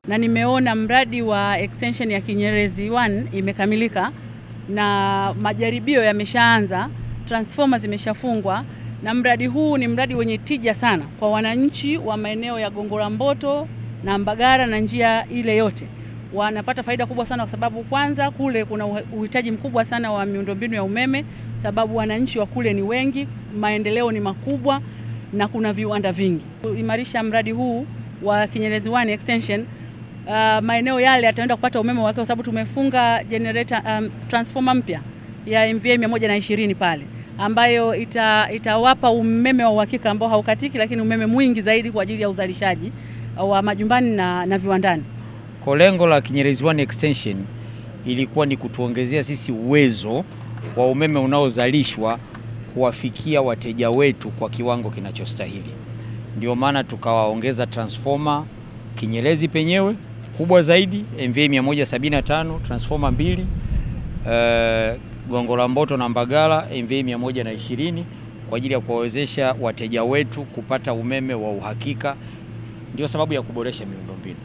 na nimeona mradi wa extension ya Kinyerezi 1 imekamilika na majaribio yameshaanza, transformer zimeshafungwa, na mradi huu ni mradi wenye tija sana kwa wananchi wa maeneo ya Gongo la Mboto na Mbagala na njia ile yote. Wanapata faida kubwa sana kwa sababu kwanza kule kuna uhitaji mkubwa sana wa miundombinu ya umeme, sababu wananchi wa kule ni wengi, maendeleo ni makubwa na kuna viwanda vingi. Kuimarisha mradi huu wa Kinyerezi 1 extension, maeneo yale yataenda kupata umeme wake kwa sababu tumefunga generator transformer mpya ya MVA 120 pale, ambayo itawapa umeme wa uhakika ambao haukatiki, lakini umeme mwingi zaidi kwa ajili ya uzalishaji wa majumbani na viwandani. Kwa lengo la Kinyerezi 1 extension ilikuwa ni kutuongezea sisi uwezo wa umeme unaozalishwa kuwafikia wateja wetu kwa kiwango kinachostahili. Ndio maana tukawaongeza transformer Kinyerezi penyewe kubwa zaidi MVA 175, transformer 2, Gongo la Mboto na Mbagala MVA 120 kwa ajili ya kuwawezesha wateja wetu kupata umeme wa uhakika. Ndio sababu ya kuboresha miundombinu.